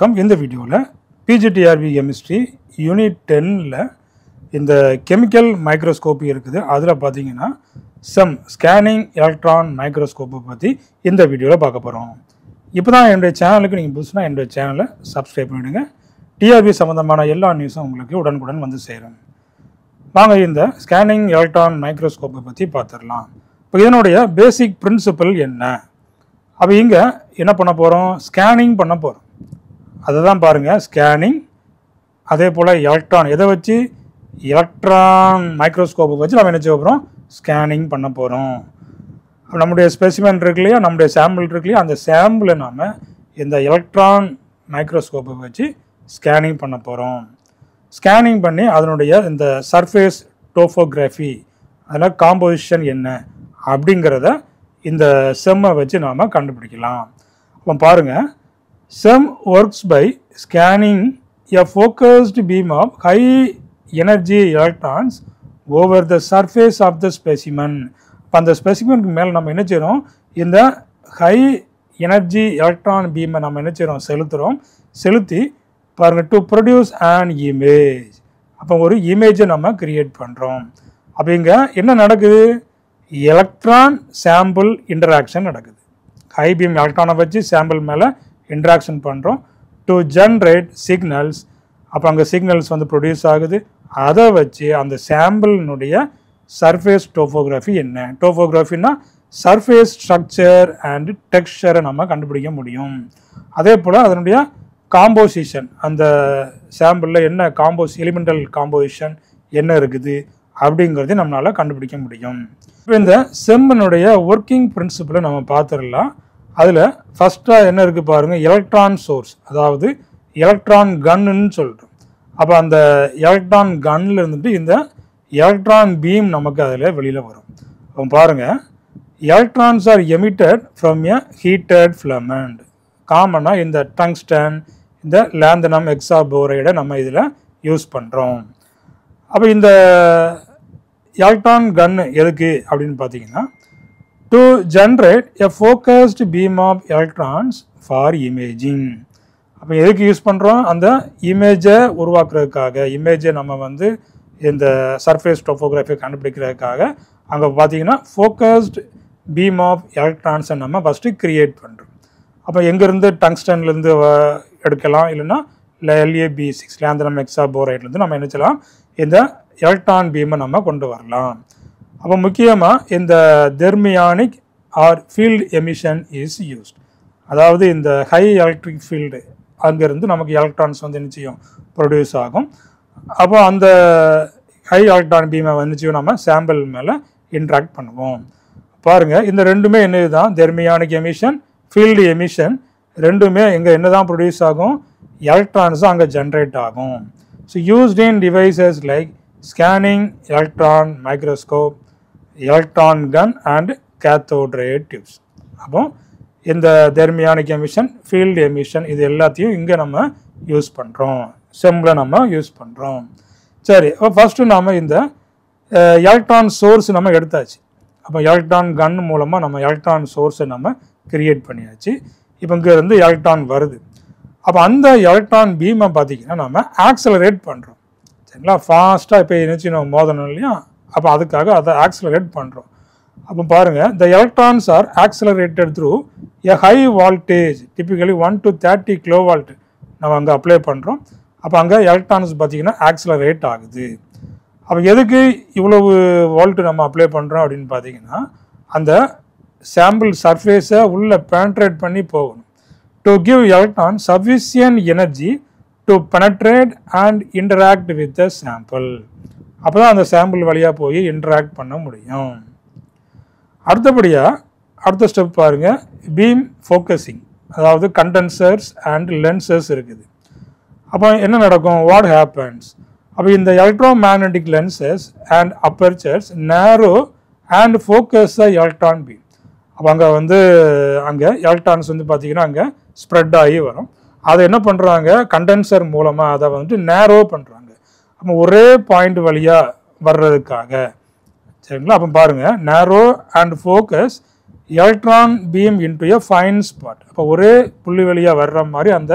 வணக்கம். இந்த வீடியோவில் பிஜிடிஆர்பி கெமிஸ்ட்ரி யூனிட் 10ல் இந்த கெமிக்கல் மைக்ரோஸ்கோப்பி இருக்குது. அதில் பார்த்தீங்கன்னா ஸ்கேனிங் எலக்ட்ரான் மைக்ரோஸ்கோப்பை பற்றி இந்த வீடியோவில் பார்க்க போகிறோம். இப்போ தான் என்னுடைய சேனலுக்கு நீங்கள் புதுசுனா என்னுடைய சேனலை சப்ஸ்கிரைப் பண்ணிவிடுங்க. டிஆர்பி சம்மந்தமான எல்லா நியூஸும் உங்களுக்கு உடனுக்குடன் வந்து சேரும். வாங்க இந்த ஸ்கேனிங் எலக்ட்ரான் மைக்ரோஸ்கோப்பை பற்றி பார்த்துடலாம். இப்போ இதனுடைய பேசிக் பிரின்சிபல் என்ன? அப்போ இங்கே என்ன பண்ண போகிறோம்? ஸ்கேனிங் பண்ண போகிறோம். அதை தான் பாருங்கள், ஸ்கேனிங். அதே போல் எலக்ட்ரான், எதை வச்சு? எலக்ட்ரான் மைக்ரோஸ்கோப்பை வச்சு நம்ம என்ன செய்ய போகிறோம்? ஸ்கேனிங் பண்ண போகிறோம். நம்முடைய ஸ்பெசிமென் இருக்கு இல்லையா, நம்முடைய சாம்பிள் இருக்கு இல்லையா, அந்த சாம்பிளை நாம் இந்த எலக்ட்ரான் மைக்ரோஸ்கோப்பை வச்சு ஸ்கேனிங் பண்ண போகிறோம். ஸ்கேனிங் பண்ணி அதனுடைய இந்த சர்ஃபேஸ் டோபோகிராஃபி, அதில் காம்போசிஷன் என்ன அப்படிங்கிறத இந்த செம்மை வச்சு நாம் கண்டுபிடிக்கலாம். அப்போ பாருங்கள், SEM works by scanning a focused beam of high energy electrons over the surface of the specimen. அந்த ஸ்பெசிமெனுக்கு மேலே நம்ம என்ன செய்கிறோம்? இந்த ஹை எனர்ஜி எலக்ட்ரான் பீமை நம்ம என்ன செய்கிறோம்? செலுத்தி பாருங்கள், டு ப்ரொடியூஸ் அன் இமேஜ். அப்போ ஒரு இமேஜை நம்ம கிரியேட் பண்ணுறோம். அப்போ இங்கே என்ன நடக்குது? எலக்ட்ரான் சாம்பிள் இன்டராக்ஷன் நடக்குது. ஹை பீம் எலக்ட்ரானை வச்சு சாம்பிள் மேலே இன்ட்ராக்ஷன் பண்ணுறோம் டு ஜென்ரேட் சிக்னல்ஸ். அப்போ அங்கே சிக்னல்ஸ் வந்து ப்ரொடியூஸ் ஆகுது. அதை வச்சு அந்த சாம்பிளினுடைய சர்ஃபேஸ் டோபோகிராஃபி என்ன? டோபோகிராஃபின்னா சர்ஃபேஸ் ஸ்ட்ரக்சர் அண்ட் டெக்ஸ்சரை நம்ம கண்டுபிடிக்க முடியும். அதே போல் அதனுடைய காம்போசிஷன், அந்த சாம்பிளில் என்ன எலிமெண்டல் காம்போசிஷன் என்ன இருக்குது அப்படிங்கிறதையும் நம்மளால் கண்டுபிடிக்க முடியும். இப்போ இந்த செம்மினுடைய ஒர்க்கிங் பிரின்சிபலை நம்ம பார்த்துடலாம். அதில் ஃபஸ்ட்டாக என்ன இருக்குது பாருங்கள், எலக்ட்ரான் சோர்ஸ், அதாவது எலக்ட்ரான் கன்னுன்னு சொல்கிறோம். அப்போ அந்த எலக்ட்ரான் கன்னில் இருந்துட்டு இந்த எலக்ட்ரான் பீம் நமக்கு அதில் வெளியில் வரும். அப்போ பாருங்கள், electrons R emitted from a heated filament. காமனாக இந்த டங்ஸ்டன், இந்த லேந்தனம் எக்ஸாபோரைடை நம்ம இதில் யூஸ் பண்ணுறோம். அப்போ இந்த எலக்ட்ரான் கன்னு எதுக்கு அப்படின்னு பார்த்தீங்கன்னா, to generate a focused beam of electrons for imaging. அப்போ எதுக்கு யூஸ் பண்ணுறோம்? அந்த இமேஜை உருவாக்குறதுக்காக, இமேஜை நம்ம வந்து இந்த சர்ஃபேஸ் டோபோகிராஃபி கண்டுபிடிக்கிறதுக்காக அங்கே பார்த்தீங்கன்னா ஃபோக்கஸ்ட் பீம் ஆஃப் எலக்ட்ரான்ஸை நம்ம ஃபஸ்ட்டு க்ரியேட் பண்ணுறோம். அப்போ எங்கேருந்து டங்ஸ்டன்லேருந்து எடுக்கலாம், இல்லைன்னா LaB6 லேந்தனம் எக்ஸாபோரைட்லேருந்து நம்ம என்ன செய்யலாம்? இந்த எலக்ட்ரான் பீமை நம்ம கொண்டு வரலாம். அப்போ முக்கியமாக இந்த thermionic or field emission is used. அதாவது இந்த ஹை எலக்ட்ரிக் ஃபீல்டு, அங்கேருந்து நமக்கு எலக்ட்ரான்ஸ் வந்து என்ன செய்யும்? ப்ரொடியூஸ் ஆகும். அப்போ அந்த ஹை எலக்ட்ரான் பீமை வந்து நம்ம சாம்பிள் மேலே இன்ட்ராக்ட் பண்ணுவோம். பாருங்கள், இந்த ரெண்டுமே என்னது தான்? தெர்மியானிக் எமிஷன், ஃபீல்டு எமிஷன், ரெண்டுமே எங்கே என்ன தான் ப்ரொடியூஸ் ஆகும்? எலக்ட்ரான்ஸ் தான் அங்கே ஜென்ரேட் ஆகும். So used in devices like scanning electron microscope, electron gun and cathode ray tubes. அப்போ இந்த தெர்மியானிக் எமிஷன், ஃபீல்டு எமிஷன், இது எல்லாத்தையும் இங்கே நம்ம யூஸ் பண்ணுறோம், செம்மில் நம்ம யூஸ் பண்ணுறோம். சரி, அப்போ ஃபஸ்ட்டு நாம் இந்த எலக்ட்ரான் சோர்ஸ் நம்ம எடுத்தாச்சு. அப்போ எலக்ட்ரான் கன் மூலமாக நம்ம எலக்ட்ரான் சோர்ஸை நம்ம கிரியேட் பண்ணியாச்சு. இப்போ இங்கே இருந்து எலக்ட்ரான் வருது. அப்போ அந்த எலக்ட்ரான் பீமை பார்த்திங்கன்னா நம்ம ஆக்சலரேட் பண்ணுறோம். சரிங்களா? ஃபாஸ்ட்டாக இப்போ என்ன நம்ம மோதணும் இல்லையா? அப்போ அதுக்காக அதை ஆக்சலரேட் பண்ணுறோம். அப்போ பாருங்கள், த electrons R accelerated through a high voltage, typically 1 to 30 kV நம்ம அங்கே அப்ளை பண்ணுறோம். அப்போ அங்கே எலக்ட்ரான்ஸ் பார்த்திங்கன்னா ஆக்சலரேட் ஆகுது. அப்போ எதுக்கு இவ்வளவு வோல்ட்டு நம்ம அப்ளை பண்ணுறோம் அப்படின்னு பார்த்தீங்கன்னா, அந்த சாம்பிள் சர்ஃபேஸை உள்ளே பெனட்ரேட் பண்ணி போகணும். To give electron sufficient energy to penetrate and interact with the sample. அப்போ தான் அந்த சாம்பிள் வழியாக போய் இன்டராக்ட் பண்ண முடியும். அடுத்தபடியாக அடுத்த ஸ்டெப் பாருங்கள், பீம் ஃபோக்கஸிங், அதாவது கண்டென்சர்ஸ் அண்ட் லென்சஸ் இருக்குது. அப்போ என்ன நடக்கும்? What happens? அப்போ இந்த electromagnetic lenses and apertures narrow and focus the electron beam. அப்போ அங்கே எலக்ட்ரான்ஸ் வந்து பார்த்திங்கன்னா அங்கே ஸ்ப்ரெட் ஆகி வரும். அதை என்ன பண்ணுறாங்க? கண்டென்சர் மூலமாக அதை நேரோ பண்ணுறாங்க. அப்போ ஒரே பாயிண்ட் வழியாக வர்றதுக்காக. சரிங்களா? அப்போ பாருங்கள், narrow and focus electron beam into a fine spot. அப்போ ஒரே புள்ளி வழியாக வர்ற மாதிரி அந்த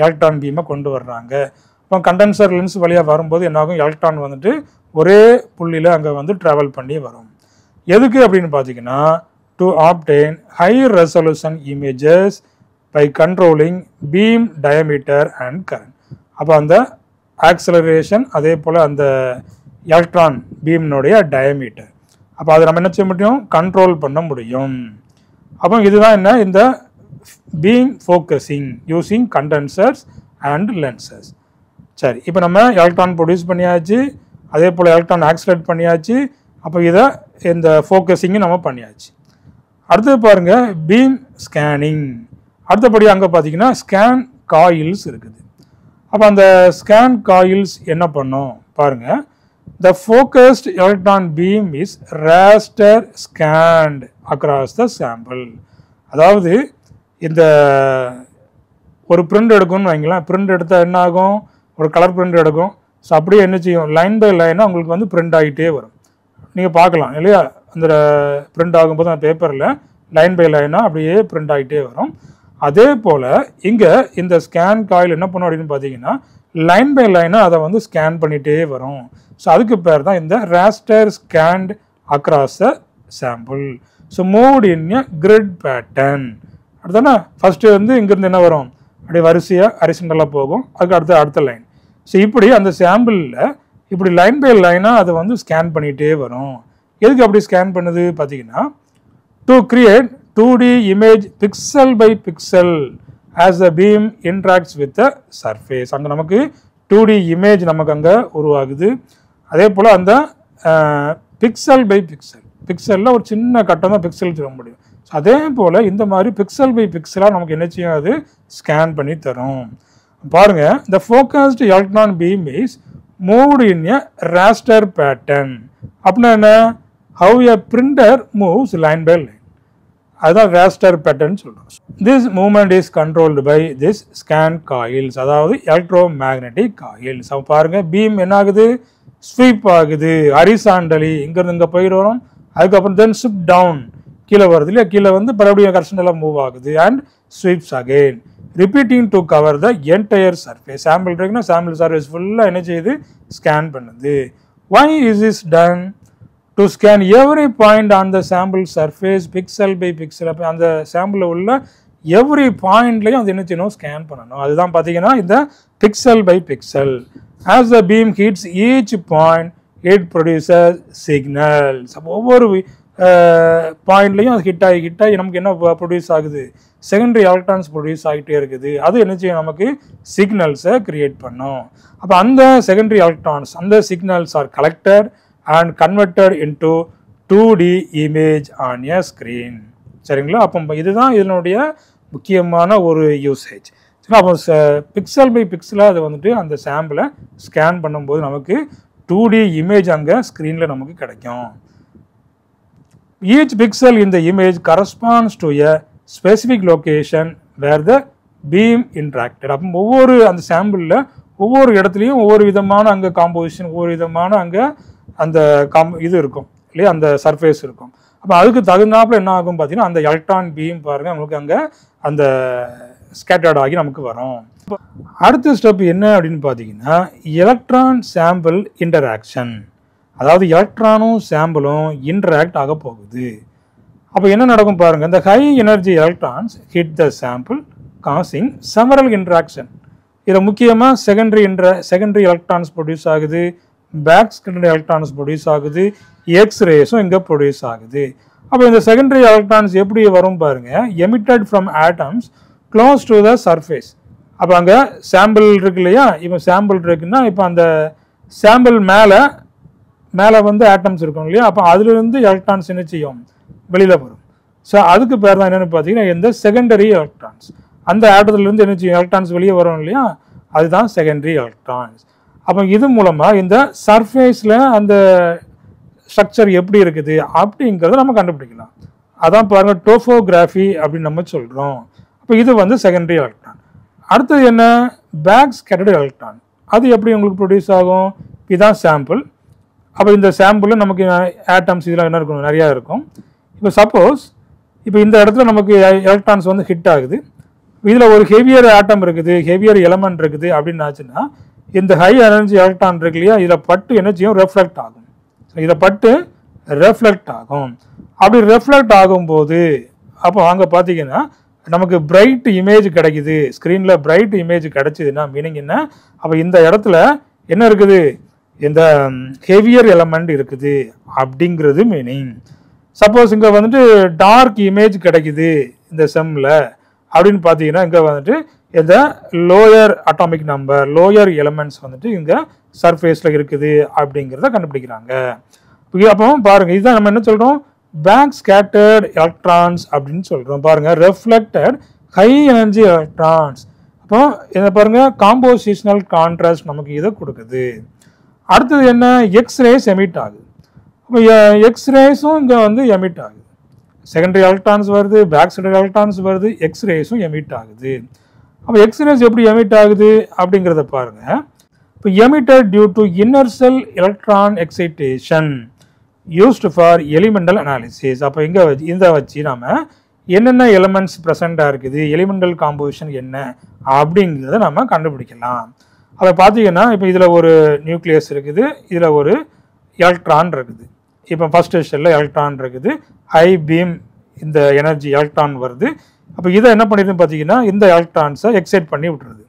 எலக்ட்ரான் பீமை கொண்டு வர்றாங்க. இப்போ கண்டென்சர் லென்ஸ் வழியாக வரும்போது என்னாகும், எலக்ட்ரான் வந்துட்டு ஒரே புள்ளியில் அங்கே வந்து ட்ராவல் பண்ணி வரும். எதுக்கு அப்படின்னு பார்த்தீங்கன்னா, to obtain high resolution images by controlling beam diameter and current. அப்போ அந்த ஆக்சலரேஷன் அதே போல் அந்த எலக்ட்ரான் பீம்னுடைய டயமீட்டர், அப்போ அதை நம்ம என்ன செய்ய முடியும், கண்ட்ரோல் பண்ண முடியும். அப்போ இதுதான் என்ன, இந்த beam focusing using condensers and lenses. சரி, இப்போ நம்ம எலக்ட்ரான் ப்ரொடியூஸ் பண்ணியாச்சு, அதே போல் எலக்ட்ரான் ஆக்சிலேட் பண்ணியாச்சு. அப்போ இதை இந்த ஃபோக்கஸிங்கும் நம்ம பண்ணியாச்சு. அடுத்தது பாருங்கள் பீம் ஸ்கேனிங். அடுத்தபடி அங்கே பார்த்தீங்கன்னா ஸ்கேன் காயில்ஸ் இருக்குது. அப்போ அந்த ஸ்கேன் காயில்ஸ் என்ன பண்ணும் பாருங்கள், the focused electron beam is raster scanned across the sample. அதாவது இந்த ஒரு பிரிண்ட் எடுக்கும்னு வைங்களேன், பிரிண்ட் எடுத்தால் என்ன ஆகும், ஒரு கலர் பிரிண்ட் எடுக்கும். ஸோ அப்படியே என்ன செய்யும், லைன் பை லைனாக உங்களுக்கு வந்து பிரிண்ட் ஆகிட்டே வரும். நீங்கள் பார்க்கலாம் இல்லையா, அந்த பிரிண்ட் ஆகும்போது அந்த பேப்பரில் லைன் பை லைனாக அப்படியே பிரிண்ட் ஆகிட்டே வரும். அதே போல் இங்கே இந்த ஸ்கேன் காயில் என்ன பண்ணும் அப்படின்னு பார்த்தீங்கன்னா, லைன் பை லைனாக அதை வந்து ஸ்கேன் பண்ணிகிட்டே வரும். ஸோ அதுக்கு பேர் தான் இந்த raster scanned across a sample. So moved in a grid pattern. அடுத்தனா ஃபஸ்ட்டு வந்து இங்கேருந்து என்ன வரும், அப்படியே வரிசையாக ஹரிசாண்டலாக போகும், அதுக்கு அடுத்த லைன். ஸோ இப்படி அந்த சாம்பிளில் இப்படி லைன் பை லைனாக அதை வந்து ஸ்கேன் பண்ணிகிட்டே வரும். எதுக்கு அப்படி ஸ்கேன் பண்ணுது பார்த்தீங்கன்னா, to create 2D image pixel by pixel as the beam interacts with the surface. அங்கே நமக்கு 2D இமேஜ் நமக்கு அங்கே உருவாகுது. அதே போல் அந்த பிக்சல் பை பிக்சல், பிக்சலில் ஒரு சின்ன கட்டம் தான் பிக்சல் சொல்ல முடியும். ஸோ அதே போல் இந்த மாதிரி பிக்சல் பை பிக்சலாக நமக்கு என்ன செய்யும், அது ஸ்கேன் பண்ணி தரும். பாருங்கள், the focused electron beam is moved in a raster pattern. அப்படின்னா என்ன, how a printer moves line by line, அதுதான் raster pattern சொல்கிறோம். This movement is controlled by this scan coils, அதாவது electromagnetic coils. அப்போ பாருங்கள், பீம் என்ன ஆகுது, ஸ்வீப் ஆகுது ஹரிசாண்டலி, இங்கேருந்து இங்கே போயிட்டு வரும். அதுக்கப்புறம் தென் ஸ்விப் டவுன், கீழே வருது இல்லையா, கீழே வந்து மறுபடியும் ஹரிசாண்டலாக மூவ் ஆகுது and sweeps again, repeating to cover the entire surface. Sample இருக்குன்னா சாம்பிள் சர்ஃபேஸ் ஃபுல்லாக என்ன செய்யுது, ஸ்கேன் பண்ணுது. Why is is done, to scan every point on the sample surface pixel by pixel. அப்போ அந்த சாம்பிளில் உள்ள எவ்ரி பாயிண்ட்லையும் அது என்ன செய்யணும், ஸ்கேன் பண்ணணும். அதுதான் பார்த்தீங்கன்னா இந்த pixel by pixel. As the beam hits each point it produces signals. அப்போ ஒவ்வொரு பாயிண்ட்லையும் அது ஹிட் ஆகி நமக்கு என்ன ப்ரொடியூஸ் ஆகுது, செகண்டரி எலக்ட்ரான்ஸ் ப்ரொடியூஸ் ஆகிட்டே இருக்குது. அது என்ன செய்யும், நமக்கு சிக்னல்ஸை கிரியேட் பண்ணும். அப்போ அந்த செகண்டரி எலக்ட்ரான்ஸ், அந்த signals R collected and converted into 2D image on a screen. சரிங்களா, அப்போ இதுதான் இதனுடைய முக்கியமான ஒரு யூசேஜ். சரி, அப்போ பிக்சல் பை பிக்சலாக அதை வந்துட்டு அந்த சாம்பிளை ஸ்கேன் பண்ணும்போது நமக்கு 2D இமேஜ் அங்கே ஸ்க்ரீனில் நமக்கு கிடைக்கும். Each pixel in the image corresponds to a specific location where the beam interacted. அப்போ ஒவ்வொரு அந்த சாம்பிளில் ஒவ்வொரு இடத்துலையும் ஒவ்வொரு விதமான அங்கே காம்போசிஷன், ஒவ்வொரு விதமான அங்கே அந்த இது இருக்கும் இல்லையா, அந்த சர்ஃபேஸ் இருக்கும். அப்போ அதுக்கு தகுந்தாப்புல என்ன ஆகும் பார்த்தீங்கன்னா, அந்த எலக்ட்ரான் பீம் பாருங்கள் நமக்கு அங்கே அந்த ஸ்கேட்டர்ட் ஆகி நமக்கு வரும். அடுத்த ஸ்டெப் என்ன அப்படின்னு பார்த்தீங்கன்னா, எலக்ட்ரான் சாம்பிள் இன்டராக்ஷன். அதாவது எலக்ட்ரானும் சாம்பிளும் இன்டராக்ட் ஆக போகுது. அப்போ என்ன நடக்கும் பாருங்கள், இந்த high energy electrons hit the sample causing several interaction. இதில் முக்கியமாக செகண்டரி எலக்ட்ரான்ஸ் ப்ரொடியூஸ் ஆகுது, பேக் ஸ்கேட்டர்ட் எலக்ட்ரான்ஸ் ப்ரொடியூஸ் ஆகுது, எக்ஸ்ரேஸும் இங்கே ப்ரொடியூஸ் ஆகுது. அப்போ இந்த செகண்டரி எலக்ட்ரான்ஸ் எப்படி வரும் பாருங்கள், emitted from atoms close to the surface. அப்போ அங்கே சாம்பிள் இருக்கு இல்லையா, இப்போ சாம்பிள் இருக்குன்னா இப்போ அந்த சாம்பிள் மேலே வந்து ஆட்டம்ஸ் இருக்கும் இல்லையா, அப்போ அதுலேருந்து எலக்ட்ரான்ஸ் என்ன செய்யும், வெளியில் வரும். ஸோ அதுக்கு பேர் தான் என்னென்னு பார்த்தீங்கன்னா இந்த செகண்டரி எலக்ட்ரான்ஸ். அந்த ஆட்டத்துலேருந்து என்ன செய்யும், எலக்ட்ரான்ஸ் வெளியே வரும் இல்லையா, அதுதான் செகண்டரி எலக்ட்ரான்ஸ். அப்போ இது மூலமாக இந்த சர்ஃபேஸில் அந்த ஸ்ட்ரக்சர் எப்படி இருக்குது அப்படிங்கிறத நம்ம கண்டுபிடிக்கலாம். அதான் பாருங்கள் டோஃபோகிராஃபி அப்படின்னு நம்ம சொல்கிறோம். அப்போ இது வந்து செகண்டரி எலக்ட்ரான். அடுத்தது என்ன, பேக் ஸ்கேட்டர்டு எலக்ட்ரான். அது எப்படி உங்களுக்கு ப்ரொடியூஸ் ஆகும், இதுதான் சாம்பிள். அப்போ இந்த சாம்பிளில் நமக்கு ஆட்டம்ஸ் இதெல்லாம் என்ன இருக்கும், நிறையா இருக்கும். இப்போ சப்போஸ் இப்போ இந்த இடத்துல நமக்கு எலக்ட்ரான்ஸ் வந்து ஹிட் ஆகுது. இதில் ஒரு ஹெவியர் ஆட்டம் இருக்குது, ஹெவியர் எலமெண்ட் இருக்குது அப்படின்னு ஆச்சுன்னா இந்த ஹை எனர்ஜி எலக்ட்ரான் இருக்கு இல்லையா, இதில் பட்டு எனர்ஜியும் ரெஃப்ளெக்ட் ஆகும். இதை பட்டு ரெஃப்ளெக்ட் ஆகும். அப்படி ரெஃப்ளெக்ட் ஆகும்போது அப்போ அங்கே பார்த்தீங்கன்னா நமக்கு பிரைட் இமேஜ் கிடைக்குது. ஸ்க்ரீனில் பிரைட் இமேஜ் கிடைச்சிதுன்னா மீனிங் என்ன, அப்போ இந்த இடத்துல என்ன இருக்குது, இந்த ஹெவியர் எலமெண்ட் இருக்குது அப்படிங்கிறது மீனிங். சப்போஸ் இங்கே வந்துட்டு டார்க் இமேஜ் கிடைக்குது இந்த செம்மில் அப்படின்னு பார்த்தீங்கன்னா இங்கே வந்துட்டு இந்த lower atomic number, lower elements வந்துட்டு இங்கே சர்ஃபேஸில் இருக்குது அப்படிங்கிறத கண்டுபிடிக்கிறாங்க. அப்போ பாருங்கள், இதுதான் நம்ம என்ன சொல்கிறோம், பேக் ஸ்கேட்டர்ட் எலக்ட்ரான்ஸ் அப்படின்னு சொல்கிறோம். பாருங்கள், ரெஃப்ளெக்டட் ஹை எனர்ஜி எலக்ட்ரான்ஸ். அப்போ இதை பாருங்கள், காம்போசிஷனல் கான்ட்ராஸ்ட் நமக்கு இதை கொடுக்குது. அடுத்தது என்ன, எக்ஸ்ரேஸ் எமிட் ஆகுது. அப்போ எக்ஸ்ரேஸும் இங்கே வந்து எமிட் ஆகுது. செகண்டரி எலக்ட்ரான்ஸ் வருது, பேக் ஸ்கேட்டர்ட் எலக்ட்ரான்ஸ் வருது, எக்ஸ்ரேஸும் எமிட் ஆகுது. அப்போ எக்ஸ்ரேஸ் எப்படி எமிட் ஆகுது அப்படிங்கிறத பாருங்கள். இப்போ emitted due to inner shell electron excitation used for elemental analysis. அப்போ இங்கே இதை வச்சு நாம் என்னென்ன எலிமெண்ட்ஸ் ப்ரெசண்ட்டாக இருக்குது, எலிமெண்டல் காம்போசிஷன் என்ன அப்படிங்கிறத நம்ம கண்டுபிடிக்கலாம். அதை பார்த்தீங்கன்னா இப்போ இதில் ஒரு நியூக்ளியஸ் இருக்குது, இதில் ஒரு எலக்ட்ரான் இருக்குது. இப்போ ஃபஸ்ட் ஸ்டெல்லில் எலக்ட்ரான் இருக்குது, ஹை பீம் இந்த எனர்ஜி எலக்ட்ரான் வருது. அப்போ இதை என்ன பண்ணிடுதுன்னு பார்த்தீங்கன்னா இந்த எலக்ட்ரான்ஸை எக்ஸைட் பண்ணி விட்டுருது.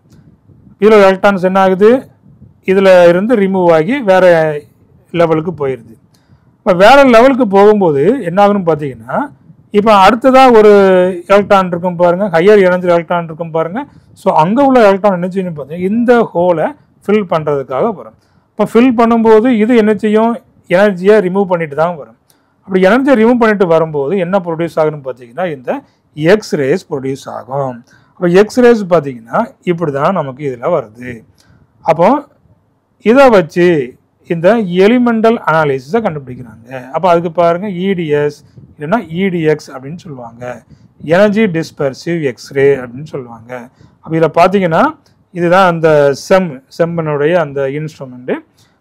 இதில் எலக்ட்ரான்ஸ் என்ன ஆகுது, இதில் இருந்து ரிமூவ் ஆகி வேறு லெவலுக்கு போயிடுது. இப்போ வேறு லெவலுக்கு போகும்போது என்ன ஆகுன்னு பார்த்தீங்கன்னா இப்போ அடுத்ததாக ஒரு எலக்ட்ரான் இருக்கும் பாருங்கள், ஹையர் எனர்ஜி எலக்ட்ரான் இருக்கும் பாருங்கள். ஸோ அங்கே உள்ள எலக்ட்ரான் என்ன செய்யணும் பார்த்தீங்கன்னா இந்த ஹோலை ஃபில் பண்ணுறதுக்காக வரும். இப்போ ஃபில் பண்ணும்போது இது என்ன செய்யும், எனர்ஜியை ரிமூவ் பண்ணிட்டு தான் வரும். அப்படி எனர்ஜியை ரிமூவ் பண்ணிட்டு வரும்போது என்ன ப்ரொடியூஸ் ஆகுன்னு பார்த்தீங்கன்னா இந்த எக்ஸ்ரேஸ் ப்ரொடியூஸ் ஆகும். அப்போ எக்ஸ்ரேஸ் பார்த்தீங்கன்னா இப்படி தான் நமக்கு இதில் வருது. அப்போ இதை வச்சு இந்த எலிமெண்டல் அனாலிசிஸை கண்டுபிடிக்கிறாங்க. அப்போ அதுக்கு பாருங்கள் இடிஎஸ் இல்லைன்னா இடிஎக்ஸ் அப்படின்னு சொல்லுவாங்க, எனர்ஜி டிஸ்பர்சிவ் எக்ஸ்ரே அப்படின்னு சொல்லுவாங்க. அப்போ இதில் பார்த்தீங்கன்னா இதுதான் அந்த செம்மனுடைய அந்த இன்ஸ்ட்ருமெண்ட்டு.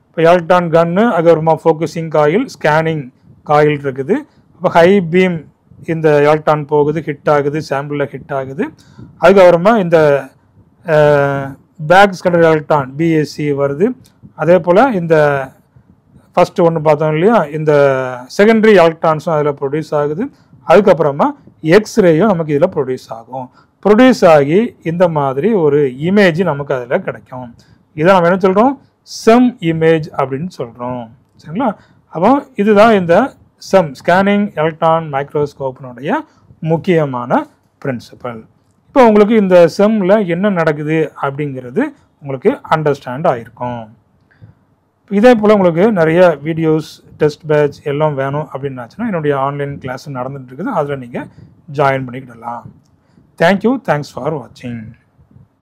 இப்போ எலக்ட்ரான் கன்னு, அதுக்கப்புறமா ஃபோக்கஸிங் காயில், ஸ்கேனிங் காயில் இருக்குது. அப்போ ஹை பீம் இந்த எலக்ட்ரான் போகுது, ஹிட் ஆகுது, சாம்பிளில் ஹிட் ஆகுது. அதுக்கப்புறமா இந்த பேக் ஸ்கேட்டர்ட் எலக்ட்ரான் பிஎஸ்சி வருது. அதே போல் இந்த ஃபஸ்ட்டு ஒன்று பார்த்தோம் இல்லையா, இந்த செகண்டரி எலக்ட்ரான்ஸும் அதில் ப்ரொடியூஸ் ஆகுது. அதுக்கப்புறமா எக்ஸ்ரேயும் நமக்கு இதில் ப்ரொடியூஸ் ஆகும். ப்ரொடியூஸ் ஆகி இந்த மாதிரி ஒரு இமேஜ் நமக்கு அதில் கிடைக்கும். இதை நம்ம என்ன சொல்கிறோம், செம் இமேஜ் அப்படின்னு சொல்கிறோம். சரிங்களா? அப்போ இதுதான் இந்த ஸ்கேனிங் எலக்ட்ரான் மைக்ரோஸ்கோப்பினுடைய முக்கியமான பிரின்சிபல். இப்போ உங்களுக்கு இந்த செம்மில் என்ன நடக்குது அப்படிங்கிறது உங்களுக்கு அண்டர்ஸ்டாண்ட் ஆகிருக்கும். இதே போல் உங்களுக்கு நிறைய வீடியோஸ், டெஸ்ட் பேட்ச் எல்லாம் வேணும் அப்படின்னாச்சுன்னா என்னுடைய ஆன்லைன் கிளாஸ் நடந்துட்டு இருக்குது, அதில் நீங்கள் ஜாயின் பண்ணிக்கிடலாம். தேங்க்யூ, தேங்க்ஸ் ஃபார் வாட்சிங்.